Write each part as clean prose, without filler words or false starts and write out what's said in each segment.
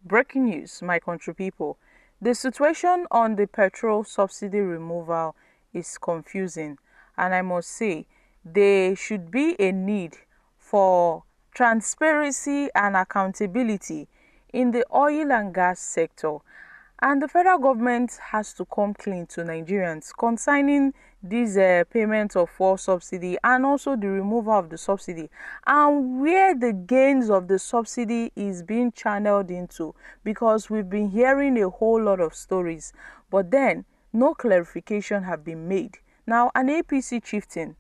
Breaking news, my country people. The situation on the petrol subsidy removal is confusing, and I must say there should be a need for transparency and accountability in the oil and gas sector. And the federal government has to come clean to Nigerians concerning this payment of fuel subsidy and also the removal of the subsidy and where the gains of the subsidy is being channeled into, because we've been hearing a whole lot of stories, but then no clarification have been made. Now, an APC chieftain,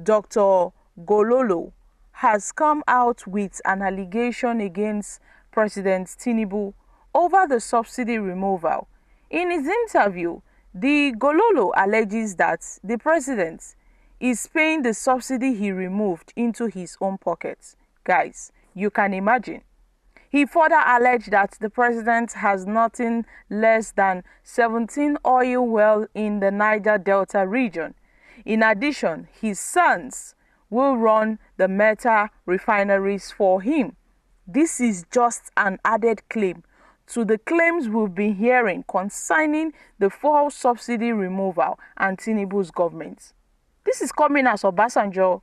Dr. Gololo, has come out with an allegation against President Tinubu over the subsidy removal. In his interview, the Gololo alleges that the president is paying the subsidy he removed into his own pockets. Guys, you can imagine. He further alleged that the president has nothing less than 17 oil wells in the Niger Delta region. In addition, his sons will run the meta refineries for him. This is just an added claim to the claims we've been hearing concerning the fuel subsidy removal and Tinubu's government. This is coming as Obasanjo,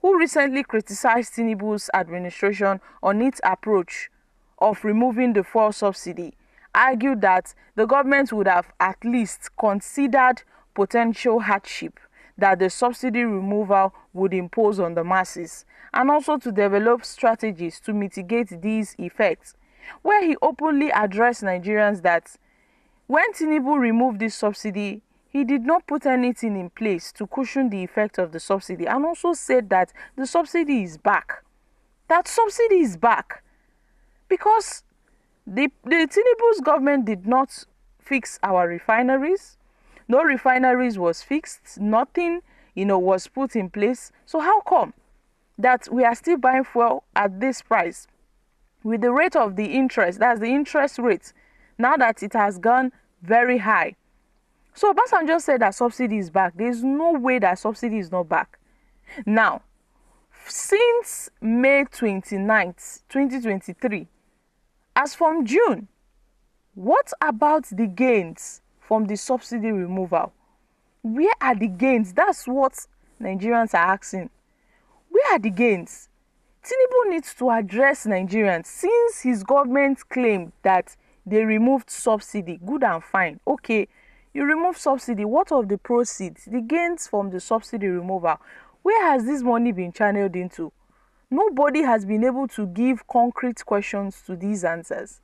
who recently criticized Tinubu's administration on its approach of removing the fuel subsidy, argued that the government would have at least considered potential hardship that the subsidy removal would impose on the masses, and also to develop strategies to mitigate these effects, where he openly addressed Nigerians that when Tinubu removed this subsidy, he did not put anything in place to cushion the effect of the subsidy, and also said that the subsidy is back. That subsidy is back because the Tinubu's government did not fix our refineries. No refineries was fixed, nothing, was put in place. So how come that we are still buying fuel at this price with the rate of the interest, that's the interest rate, now that it has gone very high? So Obasanjo said that subsidy is back. There's no way that subsidy is not back. Now, since May 29th, 2023, as from June, what about the gains from the subsidy removal? Where are the gains? That's what Nigerians are asking. Where are the gains? Tinubu needs to address Nigerians since his government claimed that they removed subsidy. Good and fine. Okay, you remove subsidy. What of the proceeds? The gains from the subsidy removal. Where has this money been channeled into? Nobody has been able to give concrete questions to these answers.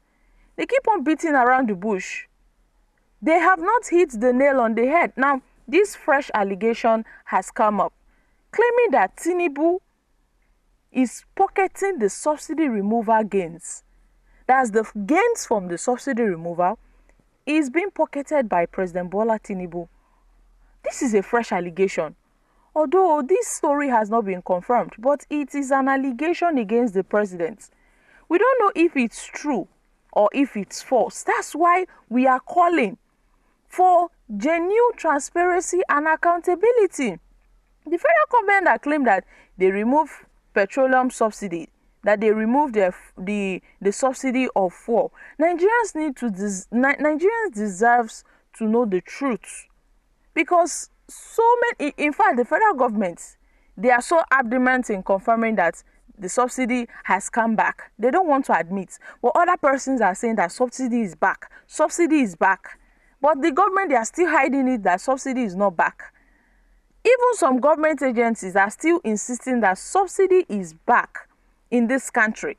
They keep on beating around the bush. They have not hit the nail on the head. Now, this fresh allegation has come up, claiming that Tinubu is pocketing the subsidy removal gains. That's the gains from the subsidy removal is being pocketed by President Bola Tinubu. This is a fresh allegation. Although this story has not been confirmed, but it is an allegation against the president. We don't know if it's true or if it's false. That's why we are calling for genuine transparency and accountability. The federal government that claimed that they removed petroleum subsidy, that they removed the subsidy of fuel. Nigerians Nigerians deserves to know the truth, because so many, in fact, the federal government, they are so adamant in confirming that the subsidy has come back. They don't want to admit, but other persons are saying that subsidy is back. Subsidy is back. But the government, they are still hiding it that subsidy is not back. Even some government agencies are still insisting that subsidy is back in this country.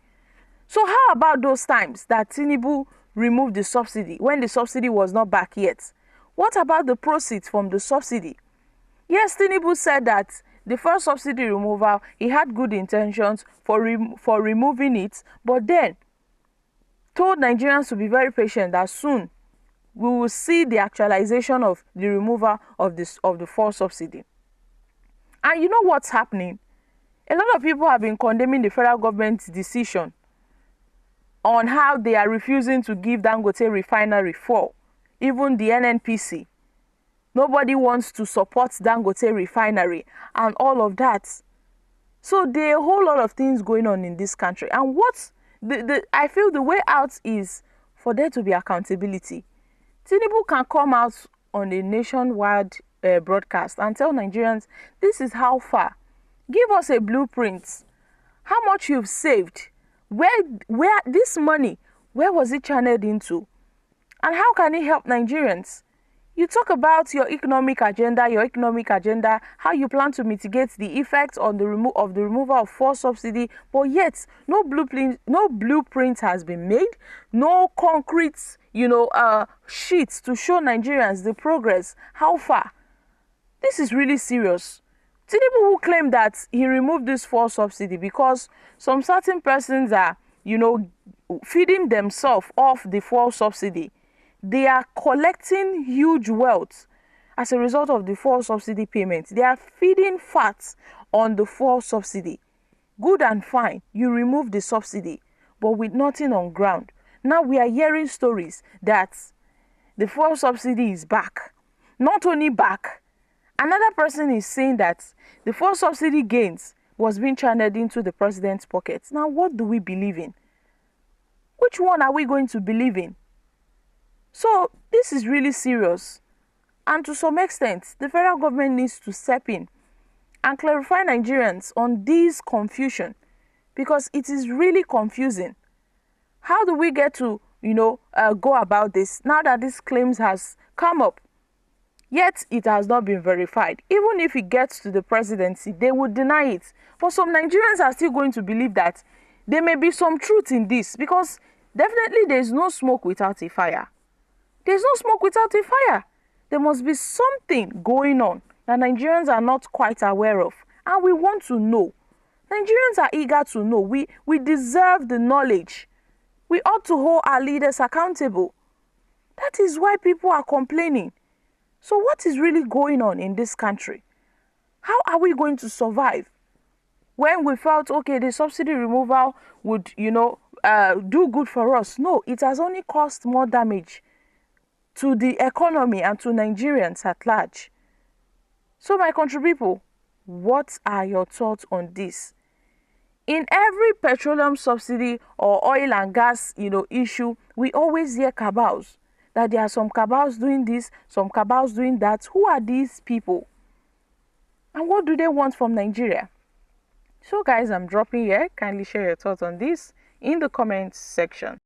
So how about those times that Tinubu removed the subsidy when the subsidy was not back yet? What about the proceeds from the subsidy? Yes, Tinubu said that the first subsidy removal, he had good intentions for removing it, but then told Nigerians to be very patient, that soon we will see the actualization of the removal of the fuel subsidy. And you know what's happening? A lot of people have been condemning the federal government's decision on how they are refusing to give Dangote refinery fuel, even the NNPC. Nobody wants to support Dangote refinery and all of that. So there are a whole lot of things going on in this country. And what I feel the way out is for there to be accountability. Tinubu can come out on a nationwide broadcast and tell Nigerians, this is how far. Give us a blueprint. How much you've saved. Where this money, where was it channeled into? And how can it help Nigerians? You talk about your economic agenda, how you plan to mitigate the effects on the removal of fuel subsidy, but yet no blueprint has been made, no concrete, sheets to show Nigerians the progress. How far? This is really serious. Tinubu, who claimed that he removed this fuel subsidy because some certain persons are, feeding themselves off the fuel subsidy. They are collecting huge wealth as a result of the fuel subsidy payment. They are feeding fat on the fuel subsidy. Good and fine, you remove the subsidy, but with nothing on ground. Now we are hearing stories that the fuel subsidy is back. Not only back, another person is saying that the fuel subsidy gains was being channeled into the president's pockets. Now what do we believe in? Which one are we going to believe in? So this is really serious, and to some extent the federal government needs to step in and clarify Nigerians on this confusion, because it is really confusing. How do we get to go about this now that this claims has come up, yet it has not been verified? Even if it gets to the presidency, they would deny it. But some Nigerians are still going to believe that there may be some truth in this, because definitely there is no smoke without a fire. There's no smoke without a fire. There must be something going on that Nigerians are not quite aware of. And we want to know. Nigerians are eager to know. We deserve the knowledge. We ought to hold our leaders accountable. That is why people are complaining. So what is really going on in this country? How are we going to survive? When we felt, okay, the subsidy removal would, do good for us. No, it has only caused more damage to the economy and to Nigerians at large. So my country people, what are your thoughts on this? In every petroleum subsidy or oil and gas, issue, we always hear cabals. That there are some cabals doing this, some cabals doing that. Who are these people? And what do they want from Nigeria? So guys, I'm dropping here. Kindly share your thoughts on this in the comments section.